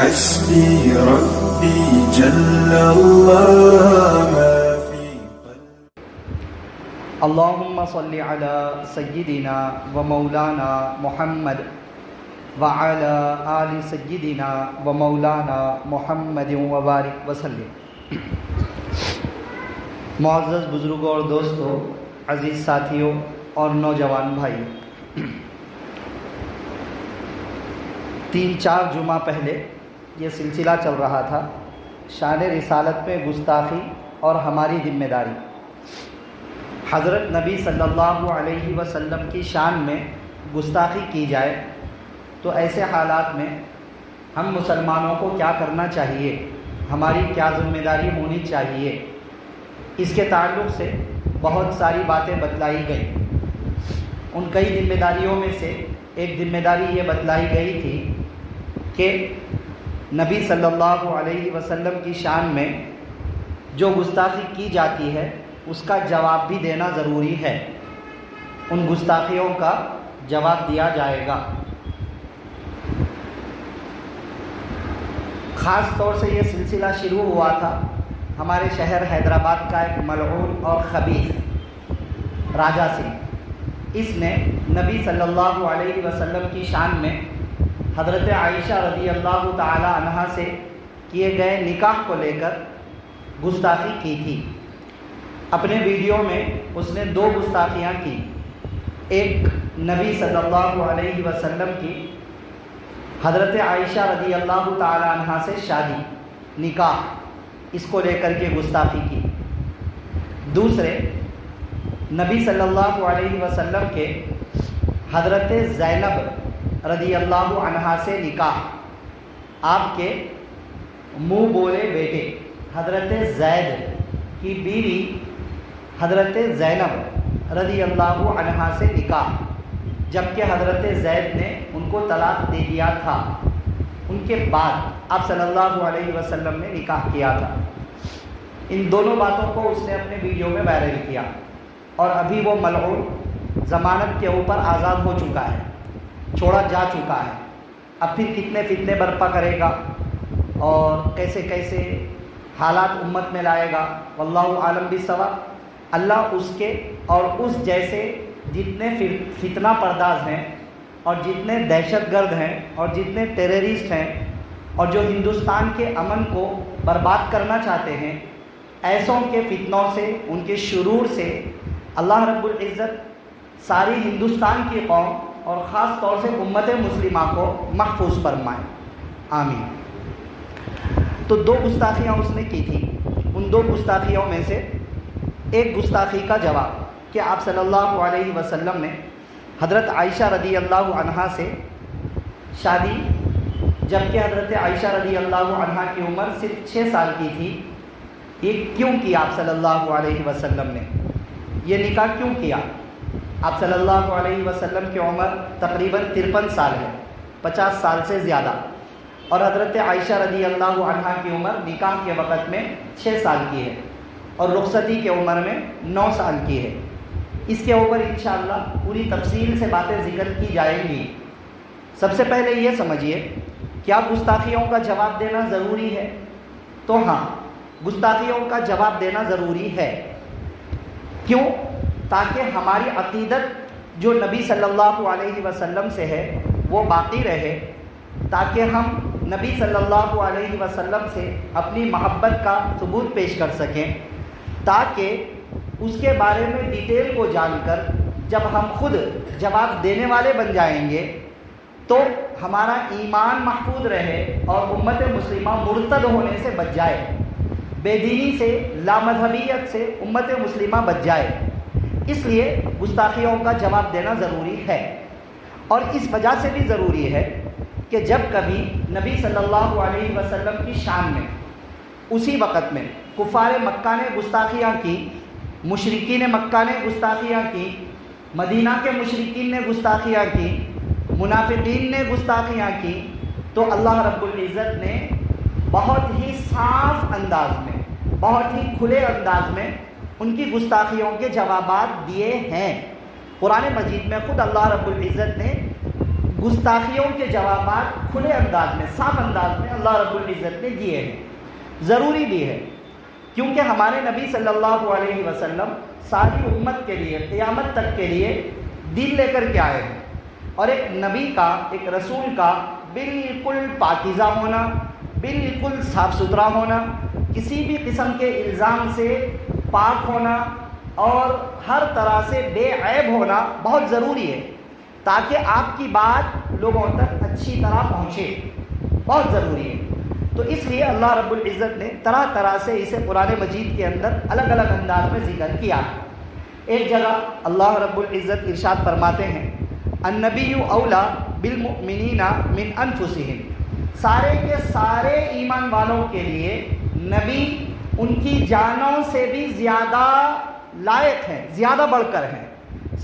حسبي ربي جل الله ما في قلبي. اللهم صل على سيدنا ومولانا محمد وعلى آل سيدنا ومولانا محمد وبارک وسلم. معزز بزرگوں اور دوستوں، عزیز ساتھیوں اور نوجوان بھائی، 3-4 جمعہ پہلے یہ سلسلہ چل رہا تھا شان رسالت میں گستاخی اور ہماری ذمہ داری. حضرت نبی صلی اللہ علیہ وسلم کی شان میں گستاخی کی جائے تو ایسے حالات میں ہم مسلمانوں کو کیا کرنا چاہیے، ہماری کیا ذمہ داری ہونی چاہیے، اس کے تعلق سے بہت ساری باتیں بتلائی گئیں. ان کئی ذمہ داریوں میں سے ایک ذمہ داری یہ بتلائی گئی تھی کہ نبی صلی اللہ علیہ وسلم کی شان میں جو گستاخی کی جاتی ہے اس کا جواب بھی دینا ضروری ہے. ان گستاخیوں کا جواب دیا جائے گا. خاص طور سے یہ سلسلہ شروع ہوا تھا ہمارے شہر حیدرآباد کا ایک ملعون اور خبیث راجہ سے. اس نے نبی صلی اللہ علیہ وسلم کی شان میں حضرت عائشہ رضی اللہ تعالی عنہا سے کیے گئے نکاح کو لے کر گستاخی کی تھی. اپنے ویڈیو میں اس نے 2 گستاخیاں کی. ایک نبی صلی اللہ علیہ وسلم کی حضرت عائشہ رضی اللہ تعالی عنہا سے شادی، نکاح، اس کو لے کر کے گستاخی کی. دوسرے نبی صلی اللہ علیہ وسلم کے حضرت زینب رضی اللہ عنہا سے نکاح، آپ کے منہ بولے بیٹے حضرت زید کی بیوی حضرت زینب رضی اللہ عنہا سے نکاح، جبکہ حضرت زید نے ان کو طلاق دے دیا تھا. ان کے بعد آپ صلی اللہ علیہ وسلم نے نکاح کیا تھا. ان دونوں باتوں کو اس نے اپنے ویڈیو میں وائرل کیا اور ابھی وہ ملعون ضمانت کے اوپر آزاد ہو چکا ہے، چھوڑا جا چکا ہے. اب پھر کتنے فتنے برپا کرے گا اور کیسے کیسے حالات امت میں لائے گا، واللہ عالم بالصواب. اللہ اس کے اور اس جیسے جتنے فتنہ پرداز ہیں اور جتنے دہشت گرد ہیں اور جتنے ٹیررسٹ ہیں اور جو ہندوستان کے امن کو برباد کرنا چاہتے ہیں، ایسوں کے فتنوں سے، ان کے شرور سے اللہ رب العزت ساری ہندوستان کی قوم اور خاص طور سے امت مسلمہ کو محفوظ فرمائے، آمین. تو 2 گستاخیاں اس نے کی تھی. ان 2 گستاخیوں میں سے ایک گستاخی کا جواب کہ آپ صلی اللہ علیہ وسلم نے حضرت عائشہ رضی اللہ عنہا سے شادی، جبکہ حضرت عائشہ رضی اللہ عنہا کی عمر صرف 6 سال کی تھی. یہ کیوں کیا آپ صلی اللہ علیہ وسلم نے؟ یہ نکاح کیوں کیا؟ آپ صلی اللہ علیہ وسلم کی عمر تقریباً 53 سال ہے، 50 سال سے زیادہ، اور حضرت عائشہ رضی اللہ عنہا کی عمر نکاح کے وقت میں 6 سال کی ہے اور رخصتی کی عمر میں 9 سال کی ہے. اس کے اوپر انشاءاللہ پوری تفصیل سے باتیں ذکر کی جائیں گی. سب سے پہلے یہ سمجھیے، کیا گستاخیوں کا جواب دینا ضروری ہے؟ تو ہاں، گستاخیوں کا جواب دینا ضروری ہے. کیوں؟ تاکہ ہماری عقیدت جو نبی صلی اللہ علیہ وسلم سے ہے وہ باقی رہے، تاکہ ہم نبی صلی اللہ علیہ وسلم سے اپنی محبت کا ثبوت پیش کر سکیں، تاکہ اس کے بارے میں ڈیٹیل کو جان کر جب ہم خود جواب دینے والے بن جائیں گے تو ہمارا ایمان محفوظ رہے اور امت مسلمہ مرتد ہونے سے بچ جائے، بے دینی سے، لامذہبیت سے امت مسلمہ بچ جائے. اس لیے گستاخیوں کا جواب دینا ضروری ہے. اور اس وجہ سے بھی ضروری ہے کہ جب کبھی نبی صلی اللہ علیہ وسلم کی شان میں اسی وقت میں کفار مکہ نے گستاخیاں کی، مشرکین مکہ نے گستاخیاں کی، مدینہ کے مشرکین نے گستاخیاں کی، منافقین نے گستاخیاں کی، تو اللہ رب العزت نے بہت ہی صاف انداز میں، بہت ہی کھلے انداز میں ان کی گستاخیوں کے جوابات دیے ہیں. قرآن مجید میں خود اللہ رب العزت نے گستاخیوں کے جوابات کھلے انداز میں، صاف انداز میں اللہ رب العزت نے دیے ہیں۔ ضروری بھی ہے، کیونکہ ہمارے نبی صلی اللہ علیہ وسلم ساری امت کے لیے، قیامت تک کے لیے دین لے کر کے آئے ہیں، اور ایک نبی کا، ایک رسول کا بالکل پاکیزہ ہونا، بالکل صاف ستھرا ہونا، کسی بھی قسم کے الزام سے پاک ہونا اور ہر طرح سے بے عیب ہونا بہت ضروری ہے، تاکہ آپ کی بات لوگوں تک اچھی طرح پہنچے، بہت ضروری ہے۔ تو اس لیے اللہ رب العزت نے طرح طرح سے اسے قرآن مجید کے اندر الگ الگ انداز میں ذکر کیا۔ ایک جگہ اللہ رب العزت ارشاد فرماتے ہیں، النبی اولا بالمؤمنین من انفسہم، سارے کے سارے ایمان والوں کے لیے نبی ان کی جانوں سے بھی زیادہ لائق ہیں، زیادہ بڑھ کر ہیں۔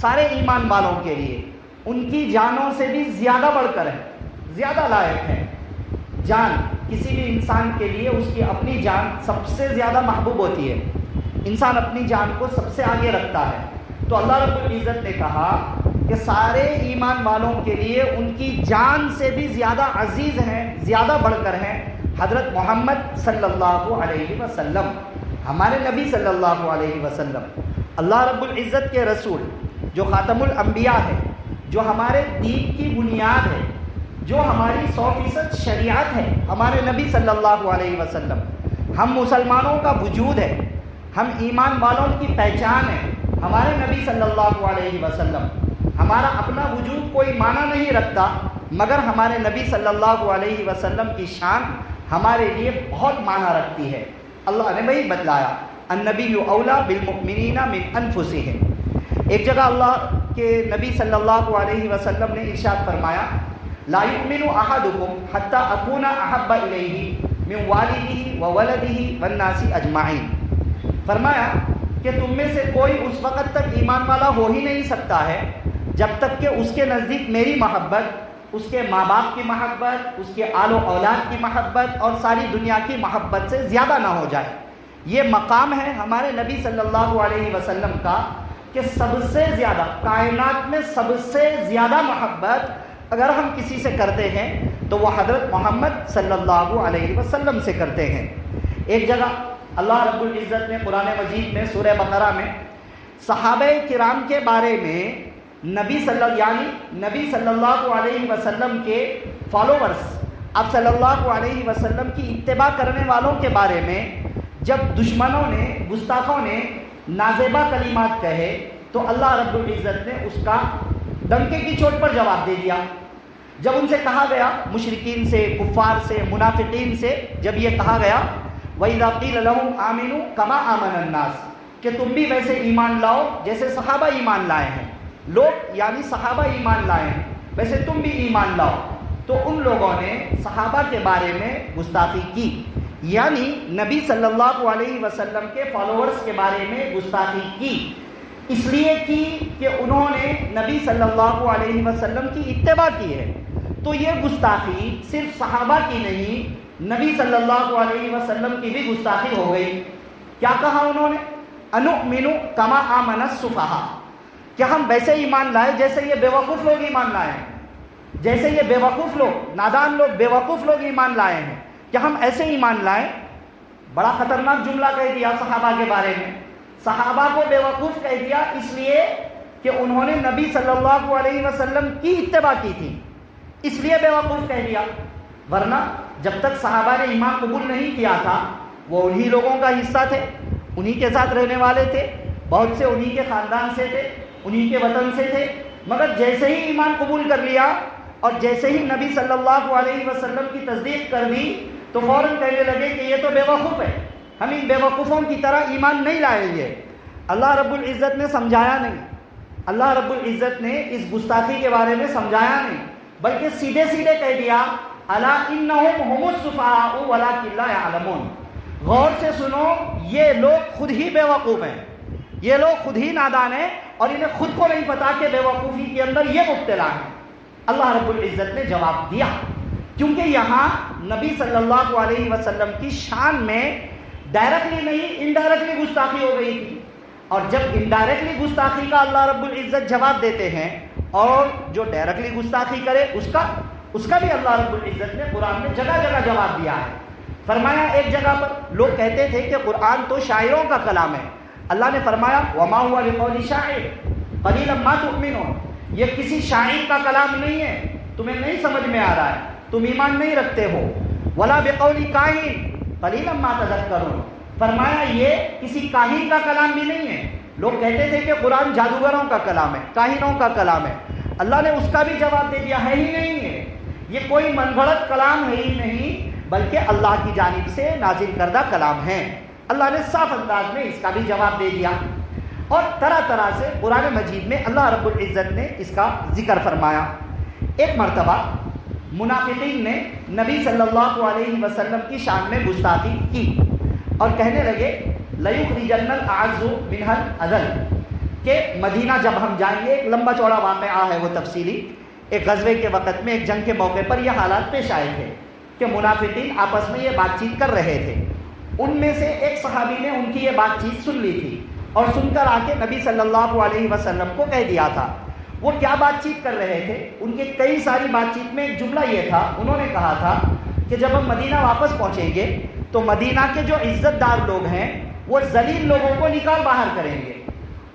سارے ایمان والوں کے لیے ان کی جانوں سے بھی زیادہ بڑھ کر ہیں، زیادہ لائق ہیں۔ جان کسی بھی انسان کے لیے اس کی اپنی جان سب سے زیادہ محبوب ہوتی ہے، انسان اپنی جان کو سب سے آگے رکھتا ہے۔ تو اللہ رب العزت نے کہا کہ سارے ایمان والوں کے لیے ان کی جان سے بھی زیادہ عزیز ہیں، زیادہ بڑھ کر ہیں حضرت محمد صلی اللہ علیہ وسلم، ہمارے نبی صلی اللہ علیہ وسلم، اللہ رب العزت کے رسول، جو خاتم الانبیاء ہے، جو ہمارے دین کی بنیاد ہے، جو ہماری 100% شریعت ہے، ہمارے نبی صلی اللہ علیہ وسلم، ہم مسلمانوں کا وجود ہے، ہم ایمان والوں کی پہچان ہے، ہمارے نبی صلی اللہ علیہ وسلم۔ ہمارا اپنا وجود کوئی معنی نہیں رکھتا، مگر ہمارے نبی صلی اللہ علیہ وسلم کی شان ہمارے لیے بہت معنی رکھتی ہے۔ اللہ نے وہی بتلایا، النبی اولا بالمؤمنین من انفسہم۔ ایک جگہ اللہ کے نبی صلی اللہ علیہ وسلم نے ارشاد فرمایا، لا یؤمن احدکم حتی اکون احب الیہ من والدہ وولدہ والناس اجمعین۔ فرمایا کہ تم میں سے کوئی اس وقت تک ایمان والا ہو ہی نہیں سکتا ہے جب تک کہ اس کے نزدیک میری محبت، اس کے ماں باپ کی محبت، اس کے آل و اولاد کی محبت اور ساری دنیا کی محبت سے زیادہ نہ ہو جائے۔ یہ مقام ہے ہمارے نبی صلی اللہ علیہ وسلم کا کہ سب سے زیادہ، کائنات میں سب سے زیادہ محبت اگر ہم کسی سے کرتے ہیں تو وہ حضرت محمد صلی اللہ علیہ وسلم سے کرتے ہیں۔ ایک جگہ اللہ رب العزت نے قرآن مجید میں سورہ بقرہ میں صحابہ کرام کے بارے میں نبی صلی اللہ علیہ وسلم کے فالوورز، آپ صلی اللہ علیہ وسلم کی اتباع کرنے والوں کے بارے میں جب دشمنوں نے، گستاخوں نے نازیبہ کلمات کہے تو اللہ رب العزت نے اس کا ڈنکے کی چوٹ پر جواب دے دیا۔ جب ان سے کہا گیا، مشرکین سے، کفار سے، منافقین سے جب یہ کہا گیا، وَإِذَا قِيلَ لَهُمْ آمِنُوا كَمَا آمَنَ النَّاسِ، کہ تم بھی ویسے ایمان لاؤ جیسے صحابہ ایمان لائے ہیں، لوگ یعنی صحابہ ایمان لائے ہیں ویسے تم بھی ایمان لاؤ، تو ان لوگوں نے صحابہ کے بارے میں گستاخی کی، یعنی نبی صلی اللہ علیہ وسلم کے فالوورز کے بارے میں گستاخی کی، اس لیے کی کہ انہوں نے نبی صلی اللہ علیہ وسلم کی اتباع کی ہے۔ تو یہ گستاخی صرف صحابہ کی نہیں، نبی صلی اللہ علیہ وسلم کی بھی گستاخی ہو گئی۔ کیا کہا انہوں نے؟ انؤمن کما آمن السفہاء، کہ ہم ویسے ایمان لائے جیسے یہ بیوقوف لوگ ایمان لائے ہیں، جیسے یہ بیوقوف لوگ، نادان لوگ، بیوقوف لوگ ایمان لائے ہیں، کہ ہم ایسے ایمان لائیں۔ بڑا خطرناک جملہ کہہ دیا صحابہ کے بارے میں، صحابہ کو بیوقوف کہہ دیا اس لیے کہ انہوں نے نبی صلی اللہ علیہ وسلم کی اتباع کی تھی، اس لیے بیوقوف کہہ دیا، ورنہ جب تک صحابہ نے ایمان قبول نہیں کیا تھا وہ انہی لوگوں کا حصہ تھے، انہی کے ساتھ رہنے والے تھے، بہت سے انہی کے خاندان سے تھے، انہی کے وطن سے تھے، مگر جیسے ہی ایمان قبول کر لیا اور جیسے ہی نبی صلی اللہ علیہ وسلم کی تصدیق کر دی تو فوراً کہنے لگے کہ یہ تو بیوقوف ہے، ہم ان بیوقوفوں کی طرح ایمان نہیں لائیں گے۔ اللہ رب العزت نے سمجھایا نہیں، اللہ رب العزت نے اس گستاخی کے بارے میں سمجھایا نہیں، بلکہ سیدھے سیدھے کہہ دیا، الا انہم هم السفہاء ولکن لا یعلمون، غور سے سنو، یہ لوگ خود ہی بیوقوف ہیں، یہ لوگ خود ہی نادان ہیں اور انہیں خود کو نہیں پتا کہ بیوقوفی کے اندر یہ مبتلا ہیں۔ اللہ رب العزت نے جواب دیا، کیونکہ یہاں نبی صلی اللہ علیہ وسلم کی شان میں ڈائریکٹلی نہیں انڈائریکٹلی گستاخی ہو گئی تھی۔ اور جب انڈائریکٹلی گستاخی کا اللہ رب العزت جواب دیتے ہیں اور جو ڈائریکٹلی گستاخی کرے اس کا بھی اللہ رب العزت نے قرآن میں جگہ جگہ جواب دیا ہے. فرمایا ایک جگہ پر لوگ کہتے تھے کہ قرآن تو شاعروں کا کلام ہے. اللہ نے فرمایا وما هو بقول شاعر قلیلا ما تؤمنون، یہ کسی شاعر کا کلام نہیں ہے، تمہیں نہیں سمجھ میں آ رہا ہے، تم ایمان نہیں رکھتے ہو. ولا بقول کاہن قلیلا ما تذکرون، فرمایا یہ کسی کاہن کا کلام بھی نہیں ہے. لوگ کہتے تھے کہ قرآن جادوگروں کا کلام ہے، کاہنوں کا کلام ہے. اللہ نے اس کا بھی جواب دے دیا ہے ہی نہیں ہے، یہ کوئی من گھڑت کلام ہے ہی نہیں بلکہ اللہ کی جانب سے نازل کردہ کلام ہے. اللہ نے صاف انداز میں اس کا بھی جواب دے دیا. اور طرح طرح سے قرآن مجید میں اللہ رب العزت نے اس کا ذکر فرمایا. ایک مرتبہ منافقین نے نبی صلی اللہ علیہ وسلم کی شان میں گستاخی کی اور کہنے لگے لَيُخْرِجَنَّ الْأَعَزُّ مِنْهَا الْأَذَلَّ، کہ مدینہ جب ہم جائیں گے، ایک لمبا چوڑا واقعہ ہے وہ تفصیلی. ایک غزوے کے وقت میں ایک جنگ کے موقع پر یہ حالات پیش آئے تھے کہ منافقین آپس میں یہ بات چیت کر رہے تھے. ان میں سے ایک صحابی نے ان کی یہ بات چیت سن لی تھی اور سن کر آ کے نبی صلی اللہ علیہ وسلم کو کہہ دیا تھا. وہ کیا بات چیت کر رہے تھے؟ ان کی کئی ساری بات چیت میں ایک جملہ یہ تھا، انہوں نے کہا تھا کہ جب ہم مدینہ واپس پہنچیں گے تو مدینہ کے جو عزت دار لوگ ہیں وہ ذلیل لوگوں کو نکال باہر کریں گے.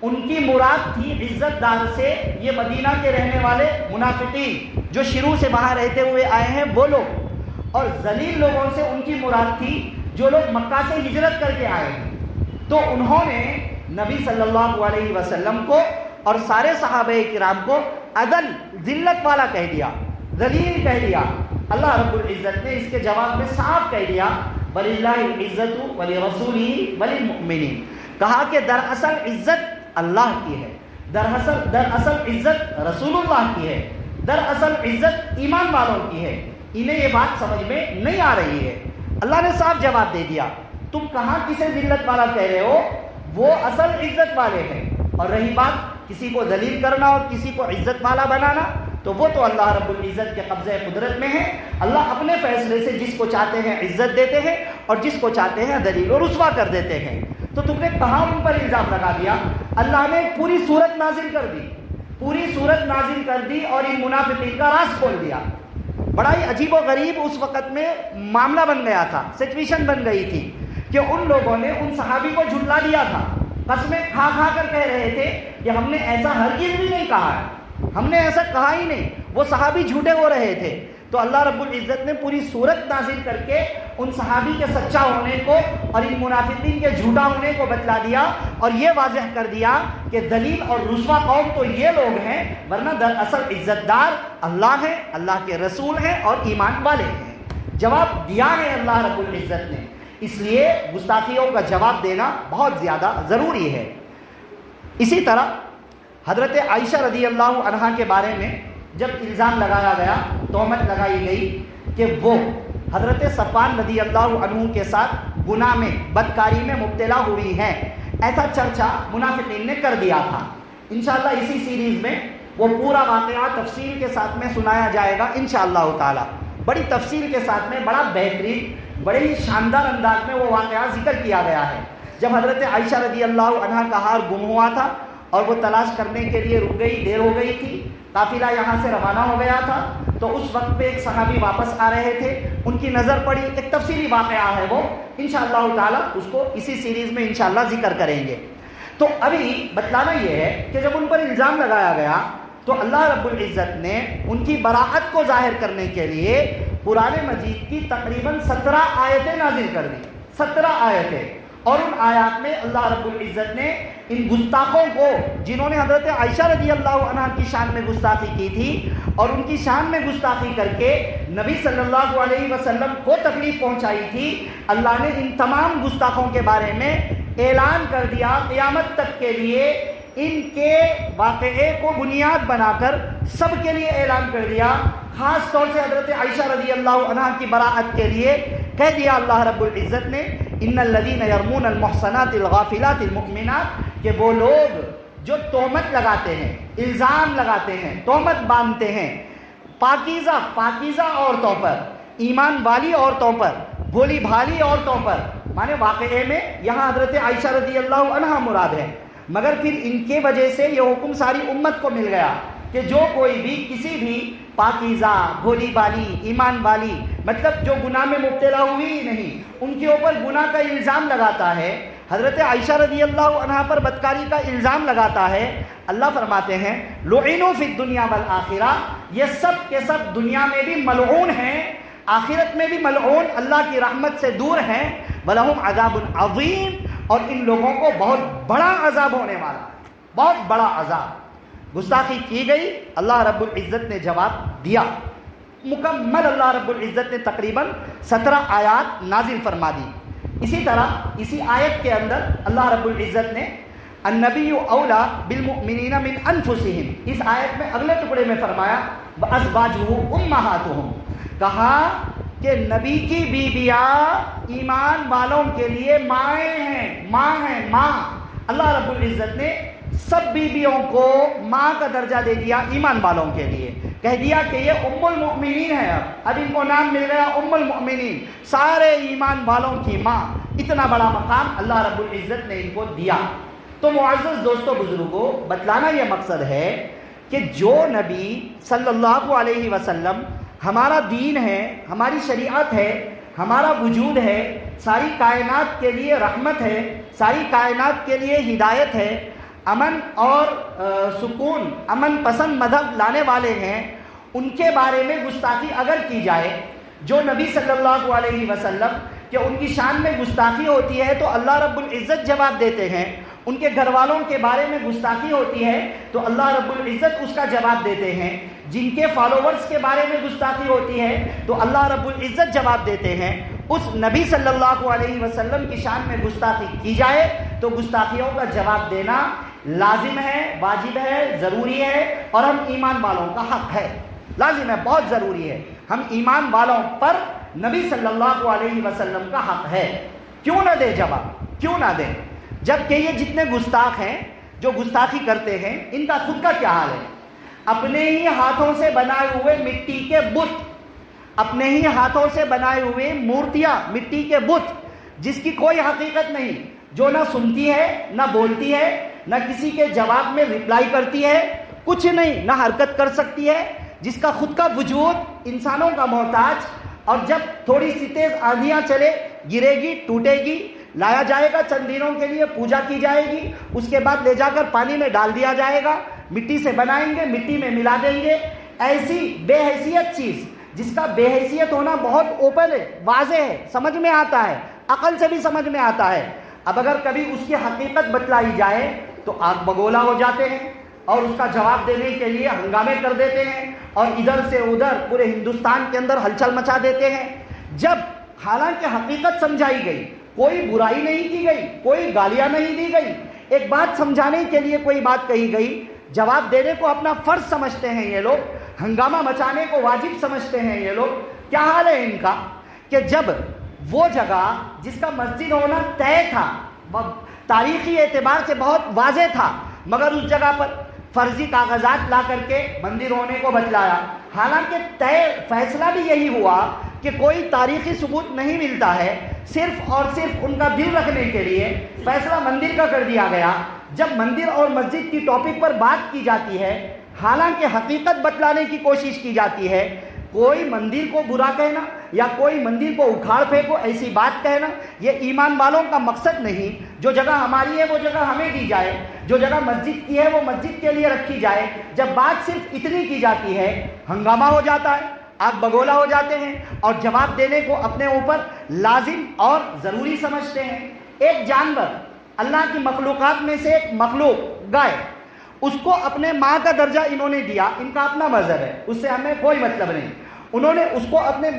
ان کی مراد تھی عزت دار سے یہ مدینہ کے رہنے والے منافقین جو شروع سے وہاں رہتے ہوئے آئے ہیں وہ لوگ، اور ذلیل لوگوں سے ان کی مراد تھی جو لوگ مکہ سے ہجرت کر کے آئے ہیں. تو انہوں نے نبی صلی اللہ علیہ وسلم کو اور سارے صحابہ کرام کو عدل ذلت والا کہہ دیا، ذلیل کہہ دیا. اللہ رب العزت نے اس کے جواب میں صاف کہہ دیا وَلِلَّهِ الْعِزَّةُ وَلِرَسُولِهِ وَلِلْمُؤْمِنِينَ، کہا کہ دراصل عزت اللہ کی ہے، دراصل عزت رسول اللہ کی ہے، دراصل عزت ایمان والوں کی ہے. انہیں یہ بات سمجھ میں نہیں آ رہی ہے. اللہ نے صاف جواب دے دیا تم کہاں کسے ذلت والا کہہ رہے ہو، وہ اصل عزت والے ہیں. اور رہی بات کسی کو ذلیل کرنا اور کسی کو عزت والا بنانا، تو وہ تو اللہ رب العزت کے قبضہ قدرت میں ہے. اللہ اپنے فیصلے سے جس کو چاہتے ہیں عزت دیتے ہیں اور جس کو چاہتے ہیں ذلیل و رسوا کر دیتے ہیں. تو تم نے کہاں ان پر الزام لگا دیا؟ اللہ نے پوری صورت نازل کر دی، پوری صورت نازل کر دی اور ان منافقین کا راز کھول دیا. بڑا ہی عجیب و غریب اس وقت میں معاملہ بن گیا تھا، سچویشن بن گئی تھی کہ ان لوگوں نے ان صحابی کو جھٹلا دیا تھا. قسمیں کھا کھا کر کہہ رہے تھے کہ ہم نے ایسا ہرگز بھی نہیں کہا ہے، ہم نے ایسا کہا ہی نہیں. وہ صحابی جھوٹے ہو رہے تھے. تو اللہ رب العزت نے پوری صورت نازل کر کے ان صحابی کے سچا ہونے کو اور ان منافقین کے جھوٹا ہونے کو بتلا دیا اور یہ واضح کر دیا کہ ذلیل اور رسوا قوم تو یہ لوگ ہیں، ورنہ دراصل عزت دار اللہ ہے، اللہ کے رسول ہیں اور ایمان والے ہیں. جواب دیا ہے اللہ رب العزت نے. اس لیے گستاخیوں کا جواب دینا بہت زیادہ ضروری ہے. اسی طرح حضرت عائشہ رضی اللہ عنہا کے بارے میں جب الزام لگایا گیا، تہمت لگائی گئی کہ وہ حضرت صفوان رضی اللہ عنہ کے ساتھ گناہ میں بدکاری میں مبتلا ہوئی ہیں، ایسا چرچا منافقین نے کر دیا تھا. انشاءاللہ اسی سیریز میں وہ پورا واقعہ تفصیل کے ساتھ میں سنایا جائے گا انشاءاللہ تعالی. بڑی تفصیل کے ساتھ میں بڑا بہترین بڑے ہی شاندار انداز میں وہ واقعہ ذکر کیا گیا ہے. جب حضرت عائشہ رضی اللہ عنہا کا ہار گم ہوا تھا اور وہ تلاش کرنے کے لیے رک گئی، دیر ہو گئی تھی، قافلہ یہاں سے روانہ ہو گیا تھا، تو اس وقت پہ ایک صحابی واپس آ رہے تھے، ان کی نظر پڑی. ایک تفصیلی واقعہ ہے وہ، انشاءاللہ تعالی اس کو اسی سیریز میں انشاءاللہ ذکر کریں گے. تو ابھی بتلانا یہ ہے کہ جب ان پر الزام لگایا گیا تو اللہ رب العزت نے ان کی براءت کو ظاہر کرنے کے لیے قرآن مجید کی تقریباً 17 آیتیں نازل کر دی. 17 آیتیں. اور ان آیات میں اللہ رب العزت نے ان گستاخوں کو، جنہوں نے حضرت عائشہ رضی اللہ عنہ کی شان میں گستاخی کی تھی اور ان کی شان میں گستاخی کر کے نبی صلی اللہ علیہ وسلم کو تکلیف پہنچائی تھی، اللہ نے ان تمام گستاخوں کے بارے میں اعلان کر دیا قیامت تک کے لیے. ان کے واقعے کو بنیاد بنا کر سب کے لیے اعلان کر دیا. خاص طور سے حضرت عائشہ رضی اللہ عنہ کی براءت کے لیے کہہ دیا اللہ رب العزت نے ان الذین یرمون المحصنات الغافلات المؤمنات، کہ وہ لوگ جو تہمت لگاتے ہیں، الزام لگاتے ہیں، تہمت باندھتے ہیں پاکیزہ عورتوں پر، ایمان والی عورتوں پر، بھولی بھالی عورتوں پر. مانے واقعے میں یہاں حضرت عائشہ رضی اللہ عنہ مراد ہے. مگر پھر ان کے وجہ سے یہ حکم ساری امت کو مل گیا کہ جو کوئی بھی کسی بھی پاکیزہ بھولی بالی ایمان والی مطلب جو گناہ میں مبتلا ہوئی ہی نہیں ان کے اوپر گناہ کا الزام لگاتا ہے، حضرت عائشہ رضی اللہ عنہا پر بدکاری کا الزام لگاتا ہے، اللہ فرماتے ہیں لعنوا فی الدنیا والآخرہ، یہ سب کے سب دنیا میں بھی ملعون ہیں، آخرت میں بھی ملعون، اللہ کی رحمت سے دور ہیں، وَلَهُمْ عَذَابٌ عَظِيمٌ، اور ان لوگوں کو بہت بڑا عذاب ہونے والا، بہت بڑا عذاب۔ گستاخی کی گئی، اللہ رب العزت نے جواب دیا، مکمل اللہ رب العزت نے تقریباً 17 آیات نازل فرما دی۔ اسی طرح اسی آیت کے اندر اللہ رب العزت نے النبی اولا بالمؤمنین من انفسہم، اس آیت میں اگلے ٹکڑے میں فرمایا وازواجہ امہاتہم، کہا کہ نبی کی بیویاں ایمان والوں کے لیے مائیں ہیں، ماں ہیں، ماں۔ اللہ رب العزت نے سب بیویوں کو ماں کا درجہ دے دیا ایمان والوں کے لیے، کہہ دیا کہ یہ ام المؤمنین ہے، اب ان کو نام مل گیا ام المؤمنین، سارے ایمان والوں کی ماں۔ اتنا بڑا مقام اللہ رب العزت نے ان کو دیا۔ تو معزز دوستو بزرگوں، بتلانا یہ مقصد ہے کہ جو نبی صلی اللہ علیہ وسلم ہمارا دین ہے، ہماری شریعت ہے، ہمارا وجود ہے، ساری کائنات کے لیے رحمت ہے، ساری کائنات کے لیے ہدایت ہے، امن اور سکون، امن پسند مذہب لانے والے ہیں، ان کے بارے میں گستاخی اگر کی جائے، جو نبی صلی اللہ علیہ وسلم کہ ان کی شان میں گستاخی ہوتی ہے تو اللہ رب العزت جواب دیتے ہیں، ان کے گھر والوں کے بارے میں گستاخی ہوتی ہے تو اللہ رب العزت اس کا جواب دیتے ہیں، جن کے فالوورز کے بارے میں گستاخی ہوتی ہے تو اللہ رب العزت جواب دیتے ہیں، اس نبی صلی اللہ علیہ وسلم کی شان میں گستاخی کی جائے تو گستاخیوں کا جواب دینا لازم ہے، واجب ہے، ضروری ہے، اور ہم ایمان والوں کا حق ہے، لازم ہے، بہت ضروری ہے، ہم ایمان والوں پر نبی صلی اللہ علیہ وسلم کا حق ہے۔ کیوں نہ دے جواب، کیوں نہ دے، جبکہ یہ جتنے گستاخ ہیں جو گستاخی کرتے ہیں ان کا خود کا کیا حال ہے؟ اپنے ہی ہاتھوں سے بنائے ہوئے مٹی کے بت، اپنے ہی ہاتھوں سے بنائے ہوئے مورتیاں، مٹی کے بت جس کی کوئی حقیقت نہیں، جو نہ سنتی ہے نہ بولتی ہے نہ کسی کے جواب میں رپلائی کرتی ہے، کچھ نہیں، نہ حرکت کر سکتی ہے، جس کا خود کا وجود انسانوں کا محتاج، اور جب تھوڑی سی تیز آندھیاں چلے گرے گی، ٹوٹے گی، لایا جائے گا، چند دنوں کے لیے پوجا کی جائے گی، اس کے بعد لے جا کر پانی میں ڈال دیا جائے گا، مٹی سے بنائیں گے، مٹی میں ملا دیں گے، ایسی بے حیثیت چیز جس کا بے حیثیت ہونا بہت اوپن ہے، واضح ہے، سمجھ میں آتا ہے، عقل سے بھی سمجھ میں آتا ہے۔ اب اگر کبھی اس کی حقیقت بتلائی جائے تو آگ بگولا ہو جاتے ہیں اور اس کا جواب دینے کے لیے ہنگامے کر دیتے ہیں اور ادھر سے ادھر پورے ہندوستان کے اندر ہلچل مچا دیتے ہیں۔ جب حالانکہ حقیقت سمجھائی گئی، کوئی برائی نہیں کی گئی، کوئی گالیاں نہیں دی گئی، ایک بات سمجھانے کے لیے کوئی بات کہی گئی، جواب دینے کو اپنا فرض سمجھتے ہیں یہ لوگ، ہنگامہ مچانے کو واجب سمجھتے ہیں یہ لوگ۔ کیا حال ہے ان کا کہ جب وہ جگہ جس کا مسجد ہونا طے تھا، تاریخی اعتبار سے بہت واضح تھا، مگر اس جگہ پر فرضی کاغذات لا کر کے مندر ہونے کو بتلایا، حالانکہ طے فیصلہ بھی یہی ہوا کہ کوئی تاریخی ثبوت نہیں ملتا ہے، صرف اور صرف ان کا دل رکھنے کے لیے فیصلہ مندر کا کر دیا گیا۔ جب مندر اور مسجد کی ٹاپک پر بات کی جاتی ہے، حالانکہ حقیقت بتلانے کی کوشش کی جاتی ہے، کوئی مندر کو برا کہنا یا کوئی مندر کو اکھاڑ پھینکو ایسی بات کہنا، یہ ایمان والوں کا مقصد نہیں۔ جو جگہ ہماری ہے وہ جگہ ہمیں دی جائے، جو جگہ مسجد کی ہے وہ مسجد کے لیے رکھی جائے۔ جب بات صرف اتنی کی جاتی ہے، ہنگامہ ہو جاتا ہے، آگ بگولا ہو جاتے ہیں اور جواب دینے کو اپنے اوپر لازم اور ضروری سمجھتے ہیں۔ ایک جانور، اللہ کی مخلوقات میں سے ایک مخلوق گائے، اس کو اپنے ماں کا درجہ انہوں نے دیا، ان کا اپنا مذہب ہے، اس سے ہمیں کوئی مطلب نہیں، انہوں نے اس کو اپنے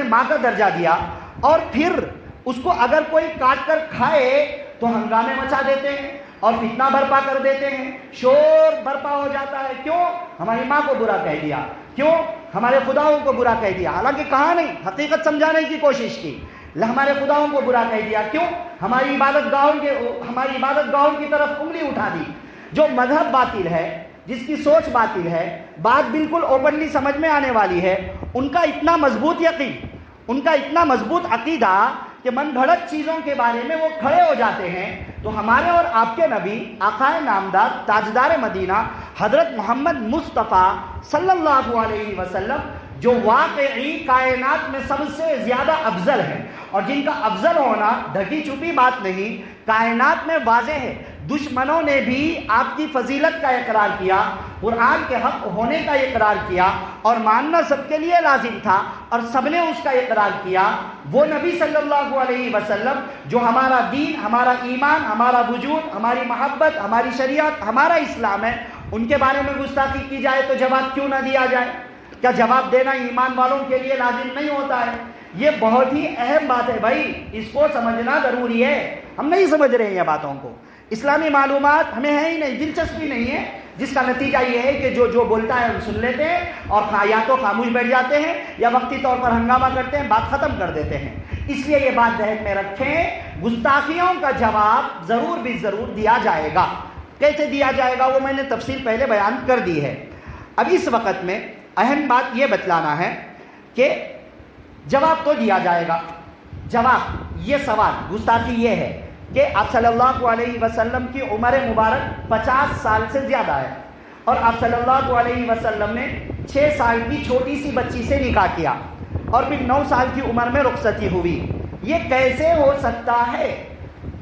ماں کا درجہ دیا، اور پھر اس کو اگر کوئی کاٹ کر کھائے تو ہنگامے مچا دیتے ہیں اور فتنہ برپا کر دیتے ہیں، شور برپا ہو جاتا ہے، کیوں؟ ہماری ماں کو برا کہہ دیا، کیوں؟ ہمارے خداؤں کو برا کہہ دیا، حالانکہ کہا نہیں، حقیقت سمجھانے کی کوشش کی، ہمارے خداؤں کو برا کہہ دیا، کیوں؟ ہماری عبادت گاہوں کی طرف انگلی اٹھا دی۔ جو مذہب باطل ہے، جس کی سوچ باطل ہے، بات بالکل اوپنلی سمجھ میں آنے والی ہے، ان کا اتنا مضبوط یقین، ان کا اتنا مضبوط عقیدہ کہ من گھڑت چیزوں کے بارے میں وہ کھڑے ہو جاتے ہیں، تو ہمارے اور آپ کے نبی آقائے نامدار تاجدار مدینہ حضرت محمد مصطفیٰ صلی اللہ علیہ وسلم جو واقعی کائنات میں سب سے زیادہ افضل ہیں، اور جن کا افضل ہونا ڈھکی چھپی بات نہیں، کائنات میں واضح ہے، دشمنوں نے بھی آپ کی فضیلت کا اقرار کیا، قرآن کے حق ہونے کا اقرار کیا، اور ماننا سب کے لیے لازم تھا اور سب نے اس کا اقرار کیا۔ وہ نبی صلی اللہ علیہ وسلم جو ہمارا دین، ہمارا ایمان، ہمارا وجود، ہماری محبت، ہماری شریعت، ہمارا اسلام ہے، ان کے بارے میں گستاخی کی جائے تو جواب کیوں نہ دیا جائے؟ کیا جواب دینا ایمان والوں کے لیے لازم نہیں ہوتا ہے؟ یہ بہت ہی اہم بات ہے بھائی، اس کو سمجھنا ضروری ہے۔ ہم نہیں سمجھ رہے ہیں یہ باتوں کو، اسلامی معلومات ہمیں ہے ہی نہیں، دلچسپی نہیں ہے، جس کا نتیجہ یہ ہے کہ جو بولتا ہے ہم سن لیتے ہیں اور یا تو خاموش بیٹھ جاتے ہیں یا وقتی طور پر ہنگامہ کرتے ہیں، بات ختم کر دیتے ہیں۔ اس لیے یہ بات ذہن میں رکھیں، گستاخیوں کا جواب ضرور بھی ضرور دیا جائے گا۔ کیسے دیا جائے گا وہ میں نے تفصیل پہلے بیان کر دی ہے۔ اب اس وقت میں اہم بات یہ بتلانا ہے کہ جواب تو دیا جائے گا۔ جواب یہ سوال گستاخی یہ ہے کہ آپ صلی اللہ علیہ وسلم کی عمر مبارک 50 سال سے زیادہ ہے، اور آپ صلی اللہ علیہ وسلم نے 6 سال کی چھوٹی سی بچی سے نکاح کیا، اور پھر 9 سال کی عمر میں رخصتی ہوئی۔ یہ کیسے ہو سکتا ہے؟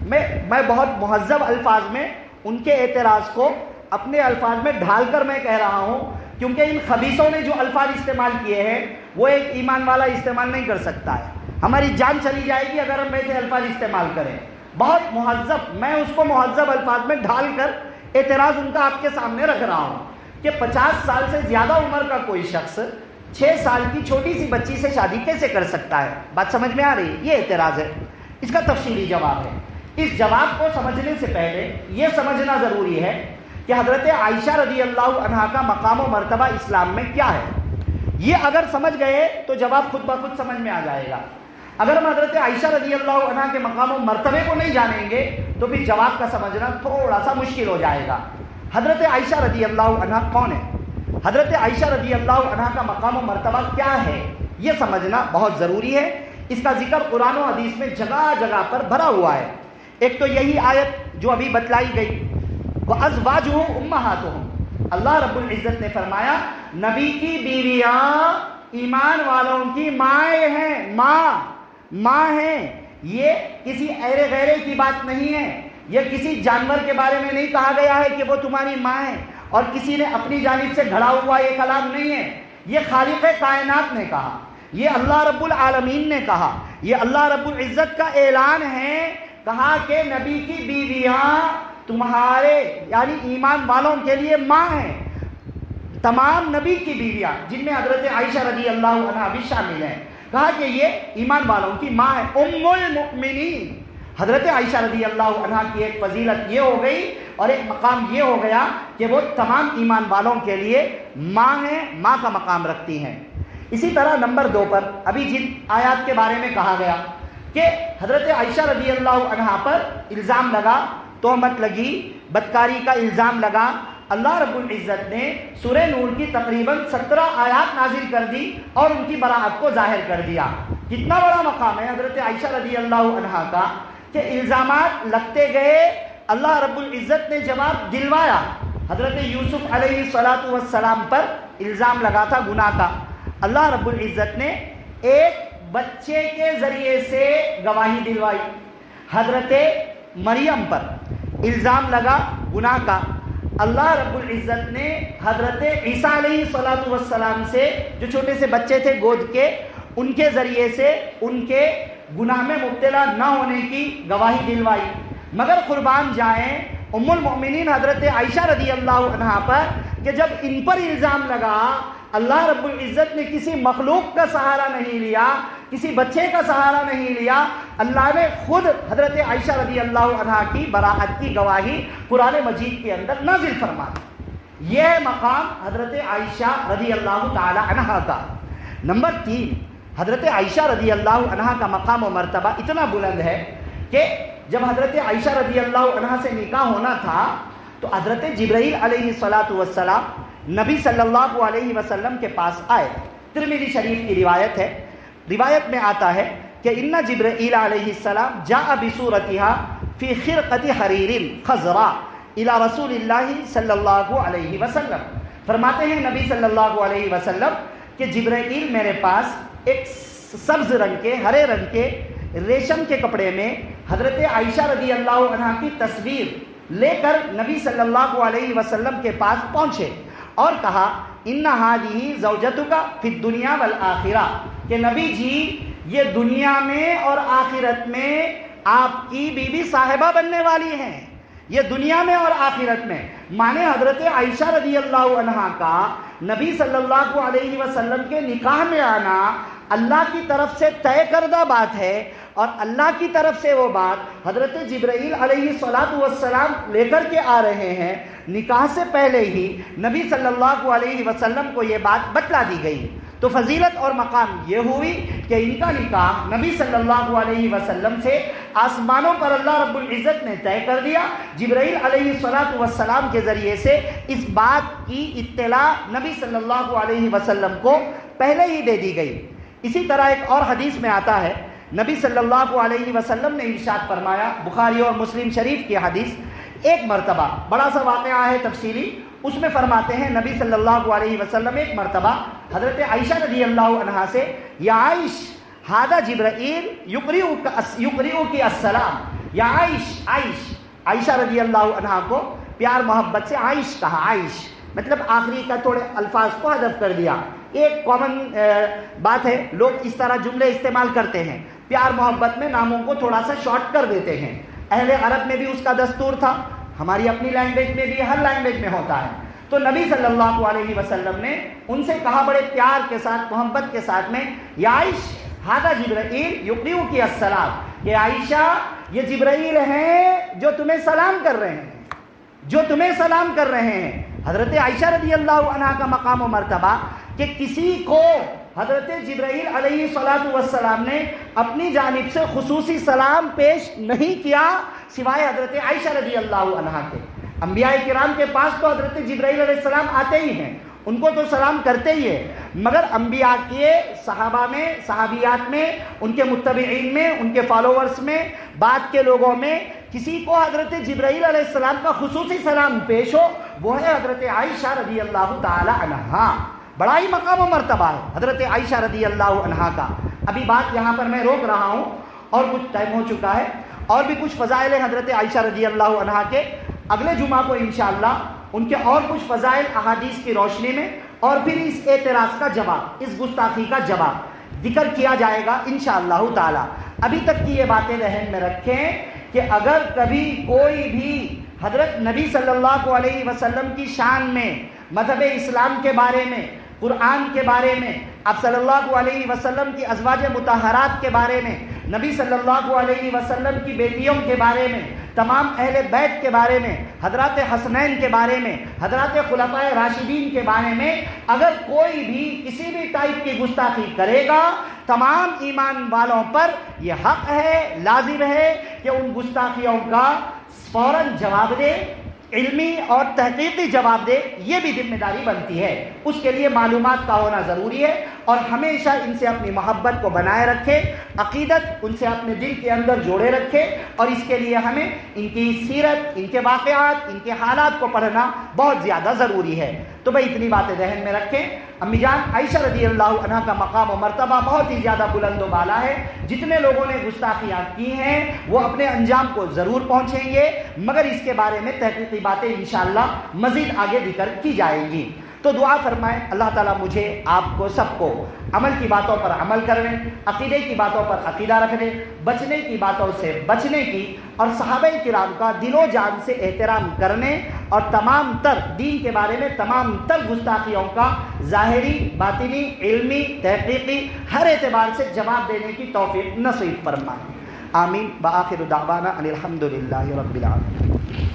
میں بہت مہذب الفاظ میں ان کے اعتراض کو اپنے الفاظ میں ڈھال کر میں کہہ رہا ہوں، کیونکہ ان خبیثوں نے جو الفاظ استعمال کیے ہیں وہ ایک ایمان والا استعمال نہیں کر سکتا ہے۔ ہماری جان چلی جائے گی اگر ہم ویسے الفاظ استعمال کریں۔ بہت مہذب، میں اس کو مہذب الفاظ میں ڈھال کر اعتراض ان کا آپ کے سامنے رکھ رہا ہوں کہ 50 سال سے زیادہ عمر کا کوئی شخص 6 سال کی چھوٹی سی بچی سے شادی کیسے کر سکتا ہے؟ بات سمجھ میں آ رہی ہے؟ یہ اعتراض ہے، اس کا تفصیلی جواب ہے۔ اس جواب کو سمجھنے سے پہلے یہ سمجھنا ضروری ہے کہ حضرت عائشہ رضی اللہ عنہا کا مقام و مرتبہ اسلام میں کیا ہے۔ یہ اگر سمجھ گئے تو جواب خود بخود سمجھ میں آ جائے گا۔ اگر ہم حضرت عائشہ رضی اللہ عنہا کے مقام و مرتبے کو نہیں جانیں گے تو پھر جواب کا سمجھنا تھوڑا سا مشکل ہو جائے گا۔ حضرت عائشہ رضی اللہ عنہا کون ہے؟ حضرت عائشہ رضی اللہ عنہا کا مقام و مرتبہ کیا ہے، یہ سمجھنا بہت ضروری ہے۔ اس کا ذکر قرآن و حدیث میں جگہ جگہ پر بھرا ہوا ہے۔ ایک تو یہی آیت جو ابھی بتلائی گئی، وَأَزْوَاجُهُ أُمَّهَاتُهُمْ، اللہ رب العزت نے فرمایا نبی کی بیویاں ایمان والوں کی مائیں ہیں، ماں ہیں۔ یہ کسی ایرے غیرے کی بات نہیں ہے، یہ کسی جانور کے بارے میں نہیں کہا گیا ہے کہ وہ تمہاری ماں ہے، اور کسی نے اپنی جانب سے گھڑا ہوا یہ کلام نہیں ہے، یہ خالق کائنات نے کہا، یہ اللہ رب العالمین نے کہا، یہ اللہ رب العزت کا اعلان ہے۔ کہا کہ نبی کی بیویاں تمہارے یعنی ایمان والوں کے لیے ماں ہیں۔ تمام نبی کی بیویاں جن میں حضرت عائشہ رضی اللہ عنہا بھی شامل ہیں، کہا کہ یہ ایمان والوں کی ماں ہے، ام المؤمنین۔ حضرت عائشہ رضی اللہ عنہا کی ایک فضیلت یہ ہو گئی اور ایک مقام یہ ہو گیا کہ وہ تمام ایمان والوں کے لیے ماں ہیں، ماں کا مقام رکھتی ہیں۔ اسی طرح نمبر 2 پر ابھی جن آیات کے بارے میں کہا گیا کہ حضرت عائشہ رضی اللہ عنہا پر الزام لگا، تہمت لگی، بدکاری کا الزام لگا، اللہ رب العزت نے سورہ نور کی تقریباً 17 آیات نازل کر دی اور ان کی براءت کو ظاہر کر دیا۔ کتنا بڑا مقام ہے حضرت عائشہ رضی اللہ عنہا کا کہ الزامات لگتے گئے، اللہ رب العزت نے جواب دلوایا۔ حضرت یوسف علیہ السلام پر الزام لگا تھا گناہ کا، اللہ رب العزت نے ایک بچے کے ذریعے سے گواہی دلوائی۔ حضرت مریم پر الزام لگا گناہ کا، اللہ رب العزت نے حضرت عیسیٰ علیہ السلام سے جو چھوٹے سے بچے تھے گود کے، ان کے ذریعے سے ان کے گناہ میں مبتلا نہ ہونے کی گواہی دلوائی۔ مگر قربان جائیں ام المؤمنین حضرت عائشہ رضی اللہ عنہا پر کہ جب ان پر الزام لگا، اللہ رب العزت نے کسی مخلوق کا سہارا نہیں لیا، کسی بچے کا سہارا نہیں لیا، اللہ نے خود حضرت عائشہ رضی اللہ عنہا کی براءت کی گواہی قرآن مجید کے اندر نازل فرما دی۔ یہ مقام حضرت عائشہ رضی اللہ تعالی عنہا کا۔ نمبر 3، حضرت عائشہ رضی اللہ عنہا کا مقام و مرتبہ اتنا بلند ہے کہ جب حضرت عائشہ رضی اللہ عنہا سے نکاح ہونا تھا تو حضرت جبرائیل علیہ السلام نبی صلی اللہ علیہ وسلم کے پاس آئے۔ ترمذی شریف کی روایت ہے، روایت میں آتا ہے کہ ان جبرائیل علیہ السلام جاء بصورتها فی خرقۃ حریر خضراء الی رسول اللہ صلی اللہ علیہ وسلم. فرماتے ہیں نبی صلی اللہ علیہ وسلم کہ جبرائیل میرے پاس ایک سبز رنگ کے ہرے رنگ کے ریشم کے کپڑے میں حضرت عائشہ رضی اللہ عنہا کی تصویر لے کر نبی صلی اللہ علیہ وسلم کے پاس پہنچے اور کہا ان ہذہ زوجتک فی الدنیا والآخرہ، کہ نبی جی یہ دنیا میں اور آخرت میں آپ کی بیوی صاحبہ بننے والی ہیں. یہ دنیا میں اور آخرت میں، مانے حضرت عائشہ رضی اللہ عنہا کا نبی صلی اللہ علیہ وسلم کے نکاح میں آنا اللہ کی طرف سے طے کردہ بات ہے، اور اللہ کی طرف سے وہ بات حضرت جبرائیل علیہ السلام لے کر کے آ رہے ہیں. نکاح سے پہلے ہی نبی صلی اللہ علیہ وسلم کو یہ بات بتلا دی گئی. تو فضیلت اور مقام یہ ہوئی کہ ان کا نکاح نبی صلی اللہ علیہ وسلم سے آسمانوں پر اللہ رب العزت نے طے کر دیا. جبرائیل علیہ السلام کے ذریعے سے اس بات کی اطلاع نبی صلی اللہ علیہ وسلم کو پہلے ہی دے دی گئی. اسی طرح ایک اور حدیث میں آتا ہے، نبی صلی اللہ علیہ وسلم نے ارشاد فرمایا، بخاری اور مسلم شریف کی حدیث، ایک مرتبہ بڑا سا واقعہ ہے تفصیلی، اس میں فرماتے ہیں نبی صلی اللہ علیہ وسلم ایک مرتبہ حضرت عائشہ رضی اللہ عنہا سے، یا عائش ھذا جبرائیل یقرئک السلام، یا عائشہ رضی اللہ عنہا کو پیار محبت سے عائش کہا. عائش مطلب آخری کا تھوڑے الفاظ کو حذف کر دیا. ایک کامن بات ہے، لوگ اس طرح جملے استعمال کرتے ہیں، پیار محبت میں ناموں کو تھوڑا سا شارٹ کر دیتے ہیں. اہل عرب میں بھی اس کا دستور تھا، ہماری اپنی لینگویج میں بھی، ہر لینگویج میں ہوتا ہے. تو نبی صلی اللہ علیہ وسلم نے ان سے کہا بڑے پیار کے ساتھ، محبت کے ساتھ میں، یا عائش ھذا جبرائیل یقرئک السلام، کہ عائشہ یہ جبرائیل ہیں جو تمہیں سلام کر رہے ہیں، جو تمہیں سلام کر رہے ہیں. حضرت عائشہ رضی اللہ عنہا کا مقام و مرتبہ کہ کسی کو حضرت جبرائیل علیہ السلام نے اپنی جانب سے خصوصی سلام پیش نہیں کیا سوائے حضرت عائشہ رضی اللہ عنہا کے. انبیاء کرام کے پاس تو حضرت جبرائیل علیہ السلام آتے ہی ہیں، ان کو تو سلام کرتے ہی ہے، مگر انبیاء کے صحابہ میں، صحابیات میں، ان کے متبعین میں، ان کے فالوورز میں، بعد کے لوگوں میں کسی کو حضرت جبرائیل علیہ السلام کا خصوصی سلام پیش ہو، وہ ہے حضرت عائشہ رضی اللہ تعالی عنہا. بڑا ہی مقام و مرتبہ ہے حضرت عائشہ رضی اللہ عنہا کا. ابھی بات یہاں پر میں روک رہا ہوں اور کچھ ٹائم ہو چکا ہے، اور بھی کچھ فضائل ہیں حضرت عائشہ رضی اللہ عنہا کے. اگلے جمعہ کو انشاءاللہ ان کے اور کچھ فضائل احادیث کی روشنی میں، اور پھر اس اعتراض کا جواب، اس گستاخی کا جواب ذکر کیا جائے گا انشاءاللہ تعالی. ابھی تک کی یہ باتیں ذہن میں رکھیں کہ اگر کبھی کوئی بھی حضرت نبی صلی اللہ علیہ وسلم کی شان میں، مذہب اسلام کے بارے میں، قرآن کے بارے میں، آپ صلی اللہ علیہ وسلم کی ازواج مطہرات کے بارے میں، نبی صلی اللہ علیہ وسلم کی بیٹیوں کے بارے میں، تمام اہل بیت کے بارے میں، حضرات حسنین کے بارے میں، حضرات خلفائے راشدین کے بارے میں اگر کوئی بھی کسی بھی ٹائپ کی گستاخی کرے گا، تمام ایمان والوں پر یہ حق ہے، لازم ہے کہ ان گستاخیوں کا فوراً جواب دے، علمی اور تحقیقی جواب دے. یہ بھی ذمہ داری بنتی ہے، اس کے لیے معلومات کا ہونا ضروری ہے، اور ہمیشہ ان سے اپنی محبت کو بنائے رکھے، عقیدت ان سے اپنے دل کے اندر جوڑے رکھے، اور اس کے لیے ہمیں ان کی سیرت، ان کے واقعات، ان کے حالات کو پڑھنا بہت زیادہ ضروری ہے. تو بھائی اتنی باتیں ذہن میں رکھیں. امی جان عائشہ رضی اللہ عنہا کا مقام و مرتبہ بہت ہی زیادہ بلند و بالا ہے. جتنے لوگوں نے گستاخیاں کی ہیں وہ اپنے انجام کو ضرور پہنچیں گے، مگر اس کے بارے میں تحقیقی باتیں انشاءاللہ مزید آگے ذکر کی جائیں گی. تو دعا فرمائیں اللہ تعالیٰ مجھے، آپ کو، سب کو عمل کی باتوں پر عمل کرنے، عقیدے کی باتوں پر عقیدہ رکھنے، بچنے کی باتوں سے بچنے کی، اور صحابہ کرام کا دل و جان سے احترام کرنے، اور تمام تر دین کے بارے میں تمام تر گستاخیوں کا ظاہری، باطنی، علمی، تحقیقی ہر اعتبار سے جواب دینے کی توفیق نصیب فرمائیں. آمین. بآخر دعوانا ان الحمد للہ رب العالمین.